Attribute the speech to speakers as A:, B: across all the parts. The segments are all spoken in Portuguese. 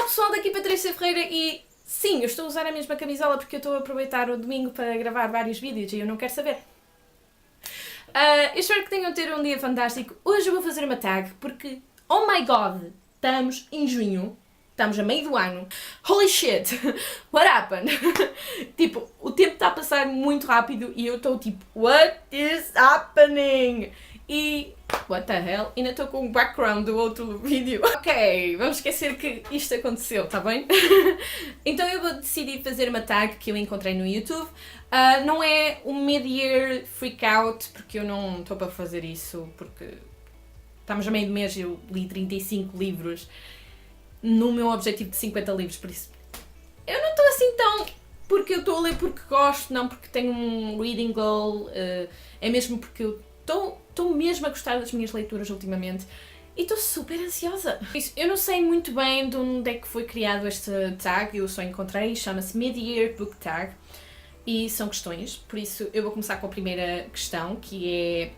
A: pessoal, daqui Patrícia Ferreira e sim, eu estou a usar a mesma camisola porque eu estou a aproveitar o domingo para gravar vários vídeos e eu não quero saber. Eu espero que tenham ter um dia fantástico. Hoje eu vou fazer uma tag porque, oh my god, estamos em junho, estamos a meio do ano. Holy shit, what happened? Tipo, o tempo está a passar muito rápido e eu estou tipo, what is happening? E, what the hell? Ainda estou com o background do outro vídeo. Ok, vamos esquecer que isto aconteceu, tá bem? Então eu vou decidir fazer uma tag que eu encontrei no YouTube. Não é um mid-year freak-out, porque eu não estou para fazer isso, porque estamos a meio de mês e eu li 35 livros no meu objetivo de 50 livros, por isso eu não estou assim tão... porque eu estou a ler porque gosto, não porque tenho um reading goal, é mesmo porque eu estou mesmo a gostar das minhas leituras ultimamente e estou super ansiosa. Eu não sei muito bem de onde é que foi criado este tag, eu só encontrei, chama-se Mid-Year Book Tag e são questões, por isso eu vou começar com a primeira questão, que é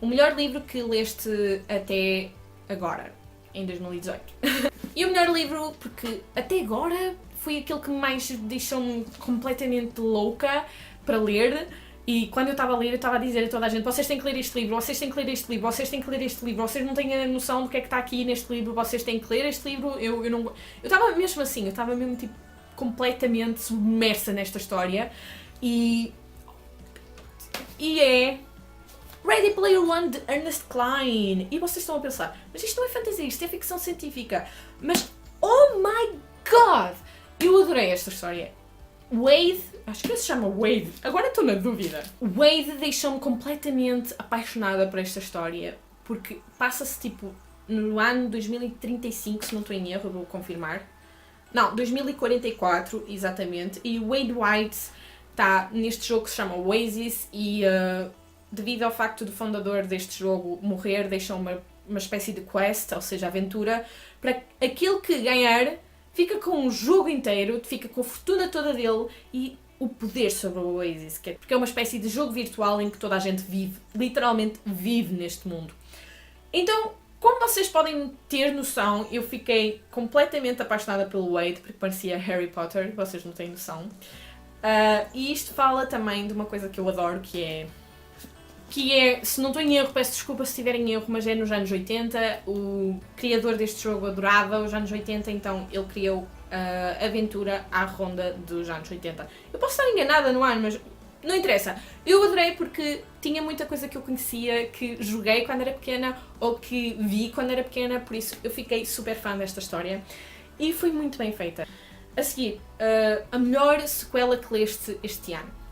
A: o melhor livro que leste até agora, em 2018. E o melhor livro, porque até agora foi aquele que mais deixou-me completamente louca para ler. E quando eu estava a ler, eu estava a dizer a toda a gente: vocês têm que ler este livro, vocês têm que ler este livro, vocês têm que ler este livro, vocês não têm a noção do que é que está aqui neste livro, vocês têm que ler este livro. Eu estava mesmo assim, eu estava mesmo tipo completamente submersa nesta história. E é Ready Player One de Ernest Cline. E vocês estão a pensar, mas isto não é fantasia, isto é ficção científica. Mas, oh my god! Eu adorei esta história. Wade, acho que ele se chama Wade, agora estou na dúvida. Wade deixou-me completamente apaixonada por esta história, porque passa-se tipo no ano 2035, se não estou em erro, vou confirmar. Não, 2044, exatamente. E Wade White está neste jogo que se chama Oasis e devido ao facto do fundador deste jogo morrer, deixou uma espécie de quest, ou seja, aventura, para aquele que ganhar fica com o jogo inteiro, fica com a fortuna toda dele e o poder sobre o Oasis, porque é uma espécie de jogo virtual em que toda a gente vive, literalmente vive neste mundo. Então, como vocês podem ter noção, eu fiquei completamente apaixonada pelo Wade, porque parecia Harry Potter, vocês não têm noção. E isto fala também de uma coisa que eu adoro, que é, se não estou em erro, peço desculpa se estiver em erro, mas é nos anos 80, o criador deste jogo adorava os anos 80, então ele criou a aventura à ronda dos anos 80. Eu posso estar enganada no ano, mas não interessa. Eu adorei porque tinha muita coisa que eu conhecia, que joguei quando era pequena ou que vi quando era pequena, por isso eu fiquei super fã desta história e foi muito bem feita. A seguir, a melhor sequela que leste este ano.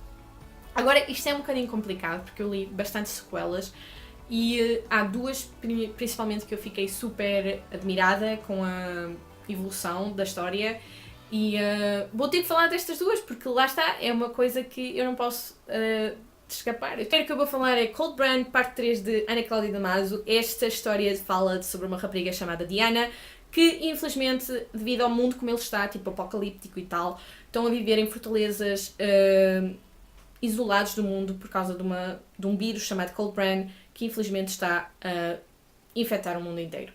A: Agora, isto é um bocadinho complicado, porque eu li bastante sequelas e há duas, principalmente, que eu fiquei super admirada com a evolução da história e vou ter que falar destas duas, porque lá está, é uma coisa que eu não posso escapar. O que eu vou falar é Cold Brand, parte 3 de Ana Cláudia Damasio. Esta história fala sobre uma rapariga chamada Diana, que infelizmente, devido ao mundo como ele está, tipo apocalíptico e tal, estão a viver em fortalezas isolados do mundo por causa de um vírus chamado Cold Brand, que infelizmente está a infectar o mundo inteiro.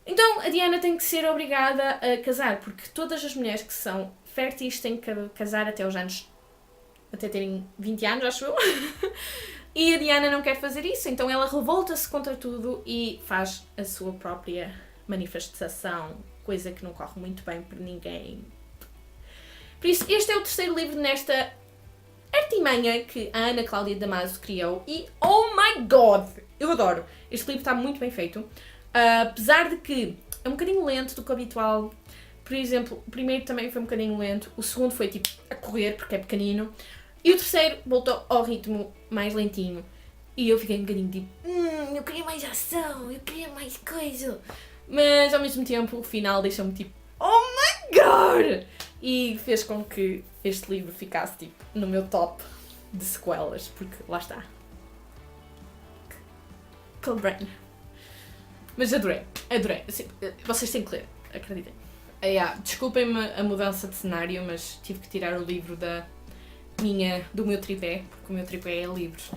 A: Então a Diana tem que ser obrigada a casar, porque todas as mulheres que são férteis têm que casar até os anos, até terem 20 anos, acho eu. E a Diana não quer fazer isso, então ela revolta-se contra tudo e faz a sua própria manifestação, coisa que não corre muito bem para ninguém. Por isso, este é o terceiro livro nesta artimanha que a Ana Cláudia Damasio criou e, oh my god, eu adoro. Este livro está muito bem feito, apesar de que é um bocadinho lento do que o habitual. Por exemplo, o primeiro também foi um bocadinho lento, o segundo foi tipo a correr porque é pequenino e o terceiro voltou ao ritmo mais lentinho e eu fiquei um bocadinho tipo eu queria mais ação, eu queria mais coisa, mas ao mesmo tempo o final deixou-me tipo oh my god, e fez com que este livro ficasse tipo no meu top de sequelas, porque lá está. Cold Brain. Mas adorei. Assim, vocês têm que ler, acreditem. Desculpem-me a mudança de cenário, mas tive que tirar o livro do meu tripé, porque o meu tripé é livros.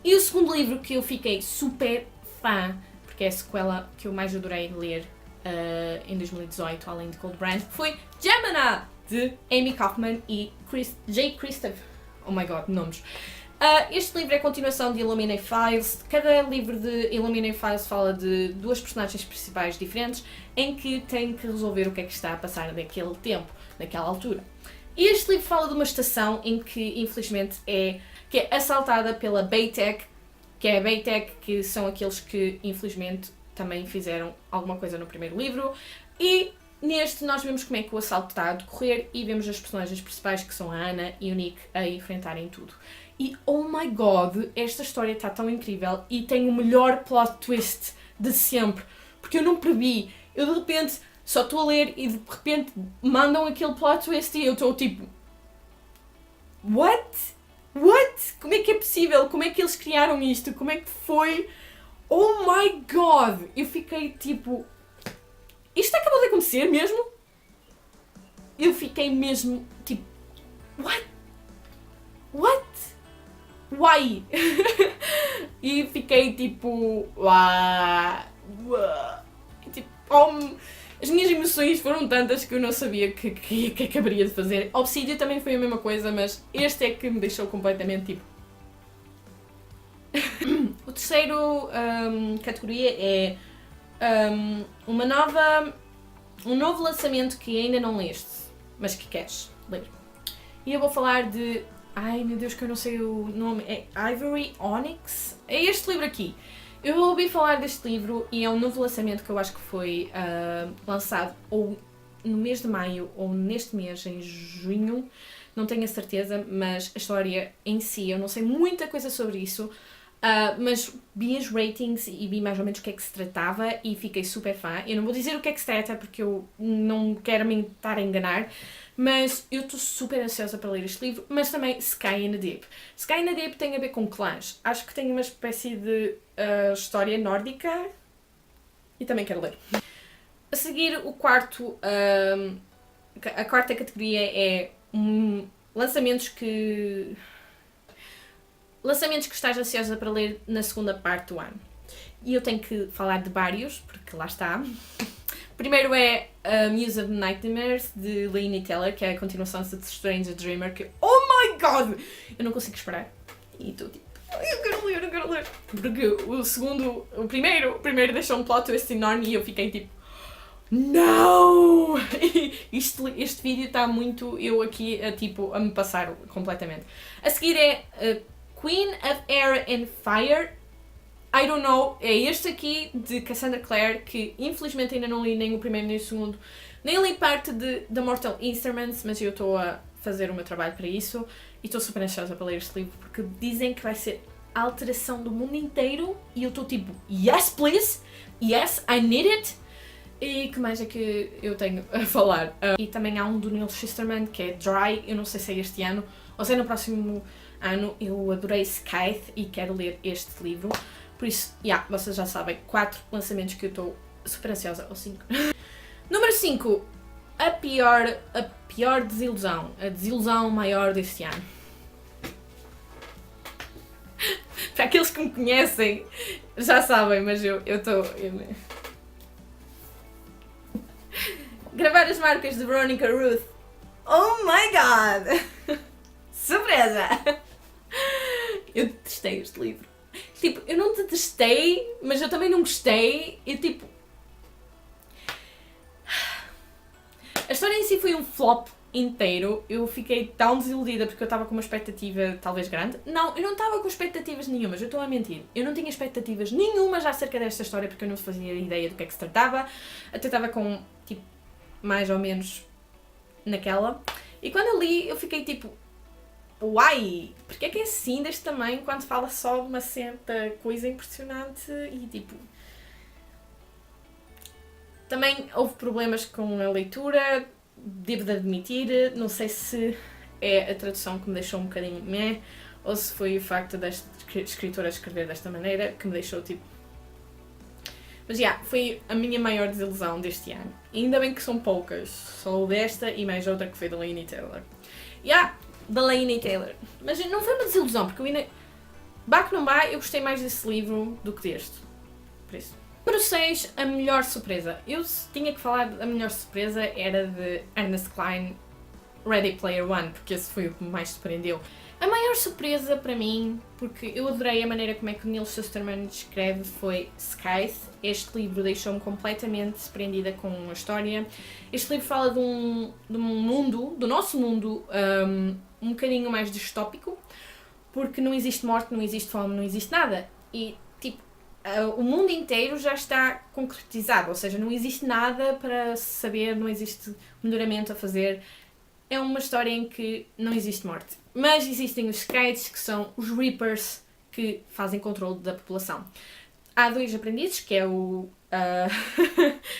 A: E o segundo livro que eu fiquei super fã, porque é a sequela que eu mais adorei ler, em 2018, além de Cold Brand, foi Gemini, de Amy Kaufman e Jay Kristoff. Oh my god, nomes. Este livro é a continuação de Illuminae Files. Cada livro de Illuminae Files fala de duas personagens principais diferentes em que têm que resolver o que é que está a passar naquele tempo, naquela altura. E este livro fala de uma estação em que, infelizmente, que é assaltada pela Baytech, que é a Baytech, que são aqueles que, infelizmente, também fizeram alguma coisa no primeiro livro. E neste nós vemos como é que o assalto está a decorrer e vemos as personagens principais, que são a Anna e o Nick, a enfrentarem tudo. E, oh my god, esta história está tão incrível e tem o melhor plot twist de sempre. Porque eu não previ. Eu, de repente, só estou a ler e, de repente, mandam aquele plot twist e eu estou tipo... What? What? Como é que é possível? Como é que eles criaram isto? Como é que foi? Oh my god! Eu fiquei tipo... Isto acabou de acontecer mesmo? Eu fiquei mesmo tipo... What? What? Why? E fiquei tipo... Tipo... as minhas emoções foram tantas que eu não sabia que acabaria de fazer. Obsidian também foi a mesma coisa, mas este é que me deixou completamente tipo... O terceiro categoria é um novo lançamento que ainda não leste, mas que queres ler. E eu vou falar de... Ai meu Deus, que eu não sei o nome. É Ivory Onyx? É este livro aqui. Eu ouvi falar deste livro e é um novo lançamento que eu acho que foi lançado ou no mês de maio ou neste mês, em junho. Não tenho a certeza, mas a história em si, eu não sei muita coisa sobre isso. Mas vi as ratings e vi mais ou menos o que é que se tratava e fiquei super fã. Eu não vou dizer o que é que se trata porque eu não quero me estar a enganar, mas eu estou super ansiosa para ler este livro, mas também Sky in the Deep. Sky in the Deep tem a ver com clãs. Acho que tem uma espécie de história nórdica e também quero ler. A seguir, a quarta categoria é lançamentos que estás ansiosa para ler na segunda parte do ano. E eu tenho que falar de vários, porque lá está. Primeiro é Muse of Nightmares, de Laini Taylor, que é a continuação de The Strange Dreamer, que... Oh my god! Eu não consigo esperar. E estou tipo... Eu quero ler. Porque o primeiro deixou um plot twist enorme e eu fiquei tipo... Não! Este vídeo está muito... Eu aqui a me passar completamente. A seguir é... Queen of Air and Fire, I don't know, é este aqui de Cassandra Clare, que infelizmente ainda não li nem o primeiro nem o segundo, nem li parte de The Mortal Instruments, mas eu estou a fazer o meu trabalho para isso e estou super ansiosa para ler este livro porque dizem que vai ser a alteração do mundo inteiro e eu estou tipo, yes please, yes I need it. E que mais é que eu tenho a falar? E também há um do Neil Shusterman que é Dry, eu não sei se é este ano ou se é no próximo ano. Eu adorei Scythe e quero ler este livro. Por isso, vocês já sabem, 4 lançamentos que eu estou super ansiosa, ou 5. Número 5. A pior desilusão. A desilusão maior deste ano. Para aqueles que me conhecem, já sabem, mas eu estou... Gravar as marcas de Veronica Ruth. Oh my god! Surpresa! Eu detestei este livro. Tipo, eu não detestei, mas eu também não gostei. Eu tipo... A história em si foi um flop inteiro. Eu fiquei tão desiludida porque eu estava com uma expectativa talvez grande. Não, eu não estava com expectativas nenhumas, eu estou a mentir. Eu não tinha expectativas nenhumas acerca desta história porque eu não fazia ideia do que é que se tratava. Até estava com, tipo, mais ou menos naquela. E quando eu li, eu fiquei tipo... Uai, porque é que é assim deste tamanho quando fala só de uma certa coisa impressionante e tipo... Também houve problemas com a leitura, devo de admitir, não sei se é a tradução que me deixou um bocadinho meh, ou se foi o facto desta escritora escrever desta maneira que me deixou tipo... Mas foi a minha maior desilusão deste ano. E ainda bem que são poucas, só desta e mais outra que foi da Laini Taylor. Da Laini Taylor. Mas não foi uma desilusão, porque eu ainda... Bah que não bah, eu gostei mais desse livro do que deste. Por isso. Número 6, a melhor surpresa. Eu tinha que falar da melhor surpresa, era de Ernest Cline, Ready Player One, porque esse foi o que me mais surpreendeu. A maior surpresa para mim, porque eu adorei a maneira como é que o Neil Shusterman escreve, foi Scythe. Este livro deixou-me completamente surpreendida com a história. Este livro fala de um mundo, do nosso mundo, um bocadinho mais distópico, porque não existe morte, não existe fome, não existe nada. E, tipo, o mundo inteiro já está concretizado, ou seja, não existe nada para saber, não existe melhoramento a fazer. É uma história em que não existe morte. Mas existem os Scythes, que são os Reapers, que fazem controle da população. Há 2 aprendizes, que é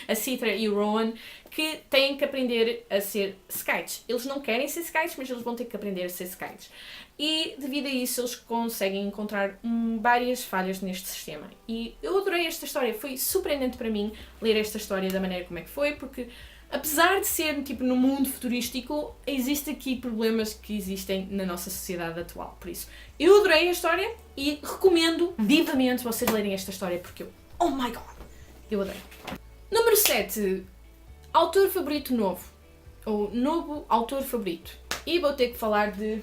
A: a Citra e o Rowan, que têm que aprender a ser Scythes. Eles não querem ser Scythes, mas eles vão ter que aprender a ser Scythes. E devido a isso eles conseguem encontrar várias falhas neste sistema. E eu adorei esta história, foi surpreendente para mim ler esta história da maneira como é que foi, porque apesar de ser tipo no mundo futurístico, existem aqui problemas que existem na nossa sociedade atual. Por isso, eu adorei a história e recomendo vivamente vocês lerem esta história, porque eu, oh my god, eu adorei. Número 7. Autor favorito novo. Ou novo autor favorito. E vou ter que falar de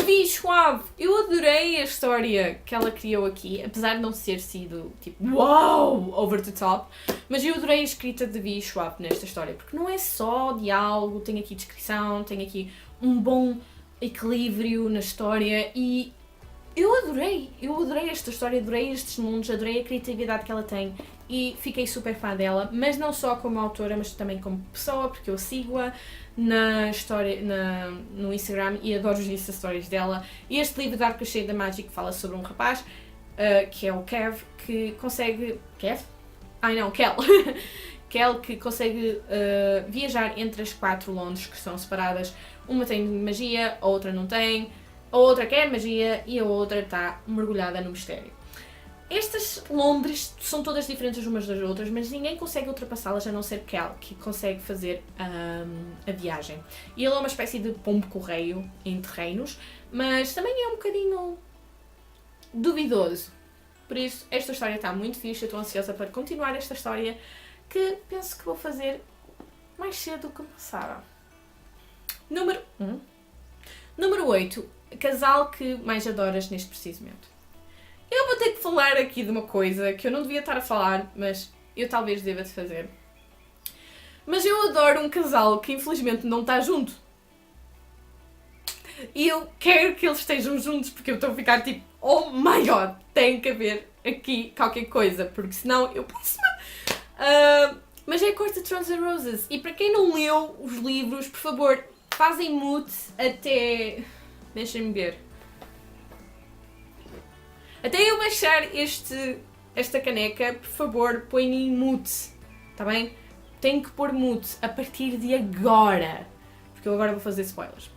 A: Vi Schwab. Eu adorei a história que ela criou aqui, apesar de não ter sido tipo wow, over the top, mas eu adorei a escrita de Vi Schwab nesta história, porque não é só diálogo, tem aqui descrição, tem aqui um bom equilíbrio na história e eu adorei esta história, adorei estes mundos, adorei a criatividade que ela tem e fiquei super fã dela, mas não só como autora, mas também como pessoa, porque eu sigo-a na história, no Instagram e adoro as histórias dela. E este livro Dark Crusade da Magic fala sobre um rapaz, que é o Kev, que consegue... Kev? Ai não, Kel. Kel, que consegue viajar entre as 4 Londres que são separadas. Uma tem magia, a outra não tem, a outra quer magia e a outra está mergulhada no mistério. Estas Londres são todas diferentes umas das outras, mas ninguém consegue ultrapassá-las a não ser Kel, que consegue fazer a viagem. E ele é uma espécie de pombo-correio entre reinos, mas também é um bocadinho duvidoso. Por isso, esta história está muito fixe, eu estou ansiosa para continuar esta história, que penso que vou fazer mais cedo do que pensava. Número 8. Casal que mais adoras neste preciso momento. Eu vou ter que falar aqui de uma coisa que eu não devia estar a falar, mas eu talvez deva de fazer. Mas eu adoro um casal que infelizmente não está junto. E eu quero que eles estejam juntos, porque eu estou a ficar tipo, oh my god, tem que haver aqui qualquer coisa, porque senão eu passo-me. Mas é a Court of Thorns and Roses. E para quem não leu os livros, por favor, fazem mute até... Deixem-me ver. Até eu baixar esta caneca, por favor, põe em mute, tá bem? Tenho que pôr mute a partir de agora, porque eu agora vou fazer spoilers.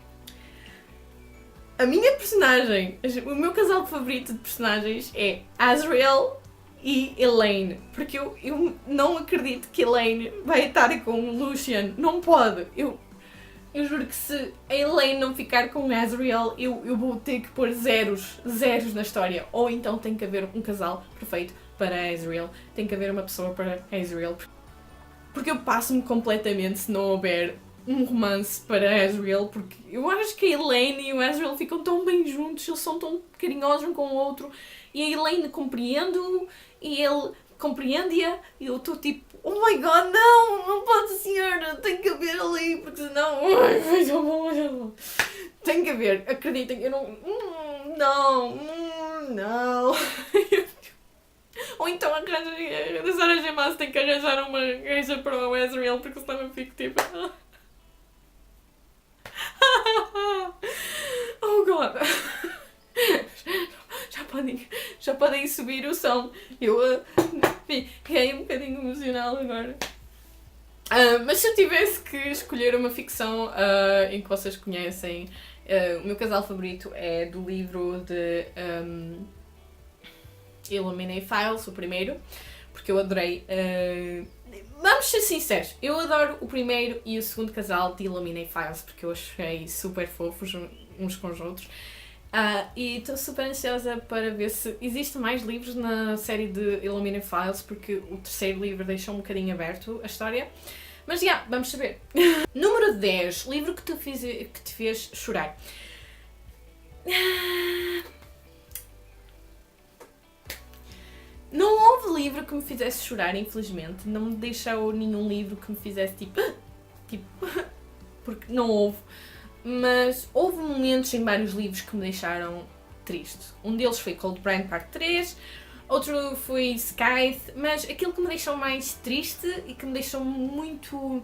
A: A minha personagem, o meu casal favorito de personagens é Azriel e Elaine, porque eu não acredito que Elaine vai estar com o Lucian, não pode. Eu juro que se a Elaine não ficar com Azriel, eu vou ter que pôr zeros na história. Ou então tem que haver um casal perfeito para Azriel. Tem que haver uma pessoa para Azriel. Porque eu passo-me completamente se não houver um romance para Azriel. Porque eu acho que a Elaine e o Azriel ficam tão bem juntos. Eles são tão carinhosos um com o outro. E a Elaine compreende-o e ele compreende-a. E eu estou tipo... Oh my god, não pode ser, tem que haver ali, porque senão... Tem que haver, acreditem, eu não... Não. Ou então a Sarah J. Maas tem que arranjar uma gaja para o Azriel, porque senão eu fico tipo... Oh god. Já podem subir o som. Eu fiquei um bocadinho emocional agora. Mas se eu tivesse que escolher uma ficção em que vocês conhecem, o meu casal favorito é do livro de Illuminae Files, o primeiro, porque eu adorei. Vamos ser sinceros, eu adoro o primeiro e o segundo casal de Illuminae Files, porque eu achei super fofos uns com os outros. E estou super ansiosa para ver se existem mais livros na série de Illuminae Files, porque o terceiro livro deixou um bocadinho aberto a história. Mas vamos saber. Número 10. Livro que te fez chorar. Não houve livro que me fizesse chorar, infelizmente. Não me deixou nenhum livro que me fizesse tipo... porque não houve. Mas houve momentos em vários livros que me deixaram triste. Um deles foi Cold Brand Parte 3, outro foi Scythe, mas aquilo que me deixou mais triste e que me deixou muito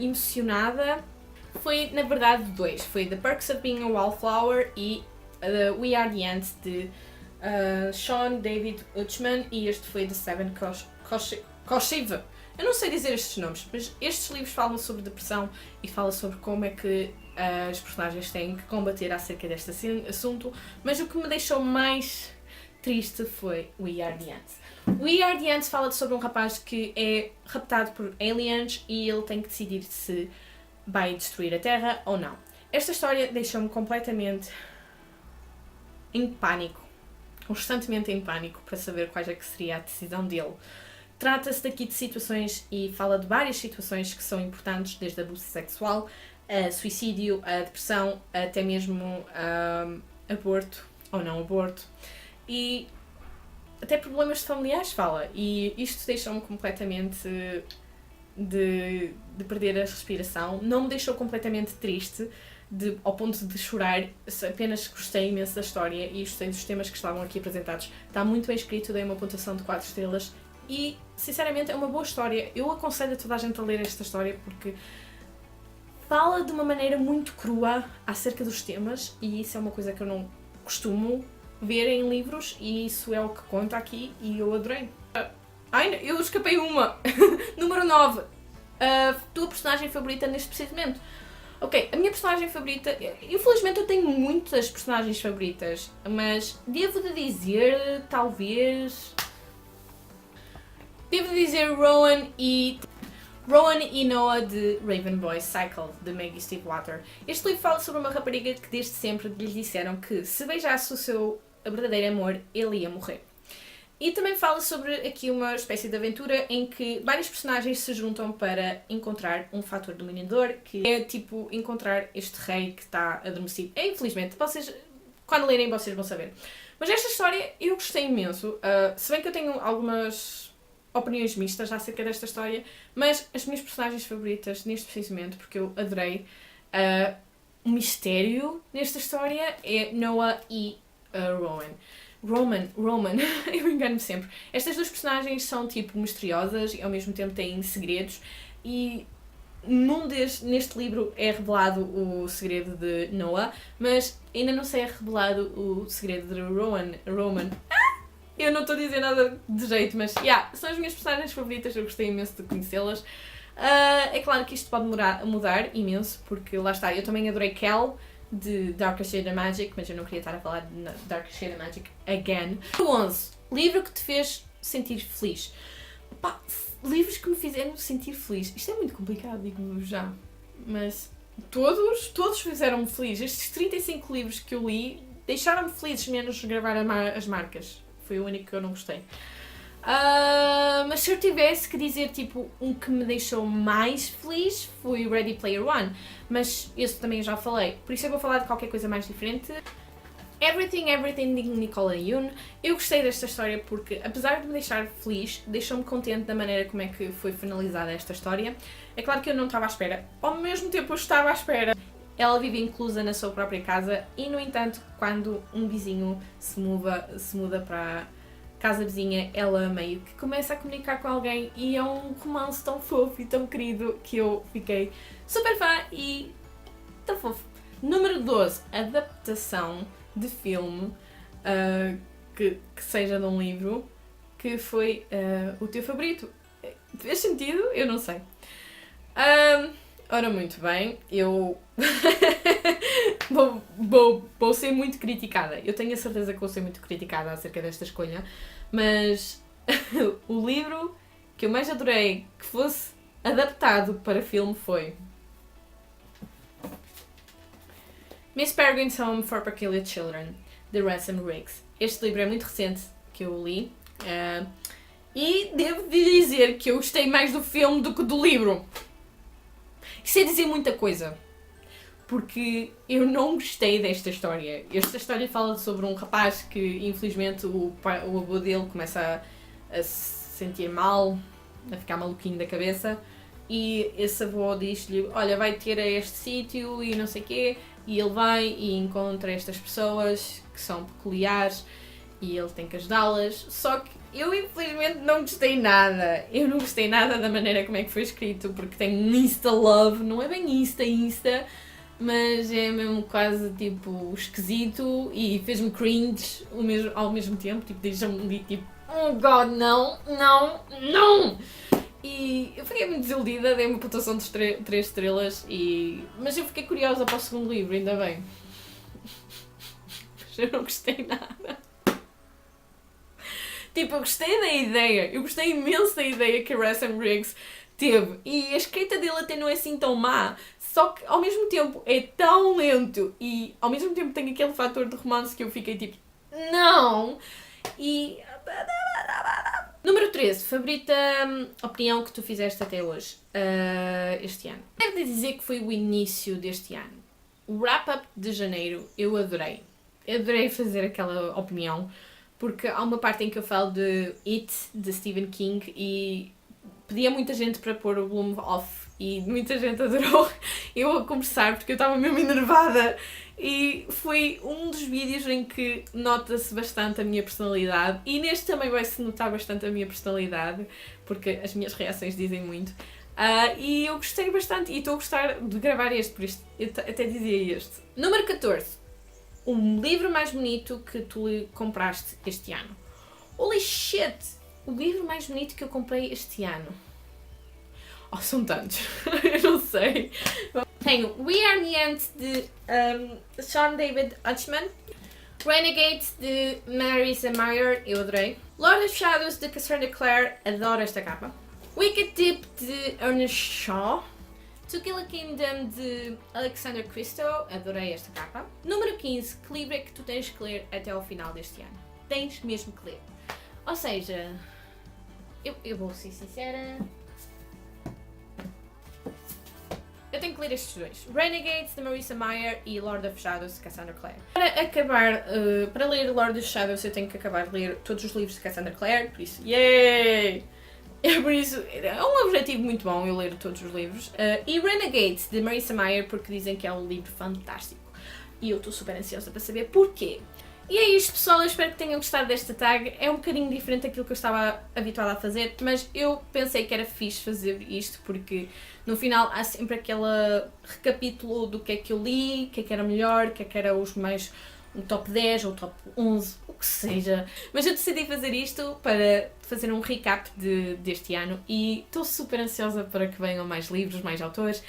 A: emocionada foi, na verdade, dois. Foi The Perks of Being a Wallflower e We Are the Ants, de Sean David Uchman, e este foi The Seven Koshiv. Eu não sei dizer estes nomes, mas estes livros falam sobre depressão e falam sobre como é que as personagens têm que combater acerca deste assunto, mas o que me deixou mais triste foi We Are the Ants. We Are the Ants fala sobre um rapaz que é raptado por aliens e ele tem que decidir se vai destruir a Terra ou não. Esta história deixou-me completamente em pânico, constantemente em pânico, para saber qual é que seria a decisão dele. Trata-se daqui de situações e fala de várias situações que são importantes, desde abuso sexual, a suicídio, a depressão, até mesmo aborto ou não aborto, e até problemas familiares fala, e isto deixou-me completamente de perder a respiração. Não me deixou completamente triste ao ponto de chorar, apenas gostei imenso da história e gostei dos temas que estavam aqui apresentados. Está muito bem escrito, dei uma pontuação de 4 estrelas e, sinceramente, é uma boa história. Eu aconselho a toda a gente a ler esta história porque fala de uma maneira muito crua acerca dos temas e isso é uma coisa que eu não costumo ver em livros e isso é o que conta aqui e eu adorei. Ai, eu escapei uma! Número 9. A tua personagem favorita neste preciso momento. Ok, a minha personagem favorita... Infelizmente eu tenho muitas personagens favoritas, mas devo de dizer, talvez... Devo dizer Rowan e Noah de Raven Boys Cycle, de Maggie Stiefvater. Este livro fala sobre uma rapariga que desde sempre lhe disseram que se beijasse o seu verdadeiro amor, ele ia morrer. E também fala sobre aqui uma espécie de aventura em que vários personagens se juntam para encontrar um fator dominador, que é tipo encontrar este rei que está adormecido. Infelizmente, vocês, quando lerem, vocês vão saber. Mas esta história eu gostei imenso, se bem que eu tenho algumas opiniões mistas acerca desta história, mas as minhas personagens favoritas neste preciso momento, porque eu adorei o mistério nesta história, é Noah e Roman, eu engano-me sempre. Estas duas personagens são tipo misteriosas e ao mesmo tempo têm segredos e neste livro é revelado o segredo de Noah, mas ainda não sei é revelado o segredo de Roman. Eu não estou a dizer nada de jeito, mas são as minhas personagens favoritas, eu gostei imenso de conhecê-las. É claro que isto pode mudar imenso, porque lá está, eu também adorei Kel, de Darker Shade of Magic, mas eu não queria estar a falar de Darker Shade of Magic again. 11. Livro que te fez sentir feliz. Pá, livros que me fizeram sentir feliz. Isto é muito complicado, digo já. Mas todos fizeram-me feliz. Estes 35 livros que eu li deixaram-me felizes, menos gravar as marcas. Foi o único que eu não gostei. Mas se eu tivesse que dizer tipo um que me deixou mais feliz foi o Ready Player One, mas esse também eu já falei, por isso eu vou falar de qualquer coisa mais diferente. Everything de Nicola Yoon. Eu gostei desta história porque, apesar de me deixar feliz, deixou-me contente da maneira como é que foi finalizada esta história. É claro que eu não estava à espera, ao mesmo tempo eu estava à espera. Ela vive inclusa na sua própria casa e, no entanto, quando um vizinho se muda para casa vizinha, ela meio que começa a comunicar com alguém e é um romance tão fofo e tão querido que eu fiquei super fã e tão fofo. Número 12. Adaptação de filme que seja de um livro que foi o teu favorito. Fez sentido? Eu não sei. Ora, muito bem, eu vou ser muito criticada. Eu tenho a certeza que vou ser muito criticada acerca desta escolha, mas o livro que eu mais adorei que fosse adaptado para filme foi Miss Peregrine's Home for Peculiar Children, de Ransom Riggs. Este livro é muito recente que eu li e devo dizer que eu gostei mais do filme do que do livro. Isso é dizer muita coisa, porque eu não gostei desta história. Esta história fala sobre um rapaz que infelizmente o avô dele começa a se sentir mal, a ficar maluquinho da cabeça, e esse avô diz-lhe, olha, vai ter a este sítio e não sei o quê, e ele vai e encontra estas pessoas que são peculiares e ele tem que ajudá-las, só que eu infelizmente não gostei nada. Eu não gostei nada da maneira como é que foi escrito, porque tem um insta-love, não é bem insta, mas é mesmo quase tipo esquisito e fez-me cringe ao mesmo tempo, tipo, deixa-me ali tipo, oh god, não! E eu fiquei muito desiludida, dei uma pontuação de 3 estrelas, mas eu fiquei curiosa para o segundo livro, ainda bem. Mas eu não gostei nada. Tipo, eu gostei da ideia, eu gostei imenso da ideia que a Ransom Riggs teve, e a escrita dele até não é assim tão má, só que ao mesmo tempo é tão lento e ao mesmo tempo tem aquele fator de romance que eu fiquei tipo, não! E... Número 13, favorita opinião que tu fizeste até hoje, este ano. Devo dizer que foi o início deste ano. O wrap-up de janeiro eu adorei. Eu adorei fazer aquela opinião, porque há uma parte em que eu falo de It, de Stephen King, e pedi a muita gente para pôr o volume off e muita gente adorou eu a conversar porque eu estava mesmo enervada, e foi um dos vídeos em que nota-se bastante a minha personalidade, e neste também vai-se notar bastante a minha personalidade porque as minhas reações dizem muito, e eu gostei bastante e estou a gostar de gravar este, por isto eu até dizia este. Número 14. O livro mais bonito que tu compraste este ano. Holy shit! O livro mais bonito que eu comprei este ano. Oh, são tantos. Eu não sei. Tenho We Are the Ant, de Sean David Hutchman. Renegade, de Marisa Meyer, eu adorei. Lord of Shadows, de Cassandra Clare, adoro esta capa. Wicked Tip, de Ernest Shaw. To Kill a Kingdom, de Alexander Christo, adorei esta capa. Número 15, que livro é que tu tens que ler até ao final deste ano? Tens mesmo que ler. Ou seja, eu vou ser sincera, eu tenho que ler estes dois. Renegades, de Marisa Meyer, e Lord of Shadows, de Cassandra Clare. Para ler Lord of Shadows eu tenho que acabar de ler todos os livros de Cassandra Clare, por isso, yay! Por isso, é um objetivo muito bom eu ler todos os livros. E Renegade, de Marisa Meyer, porque dizem que é um livro fantástico. E eu estou super ansiosa para saber porquê. E é isto, pessoal, eu espero que tenham gostado desta tag. É um bocadinho diferente daquilo que eu estava habituada a fazer, mas eu pensei que era fixe fazer isto, porque no final há sempre aquele recapítulo do que é que eu li, o que é que era melhor, o que é que era os mais... um top 10 ou top 11, o que seja. Mas eu decidi fazer isto para fazer um recap deste ano e estou super ansiosa para que venham mais livros, mais autores,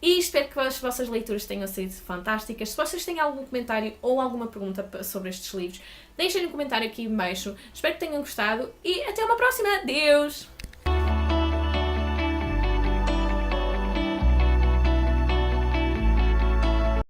A: e espero que as vossas leituras tenham sido fantásticas. Se vocês têm algum comentário ou alguma pergunta sobre estes livros, deixem no comentário aqui embaixo. Espero que tenham gostado e até uma próxima. Adeus!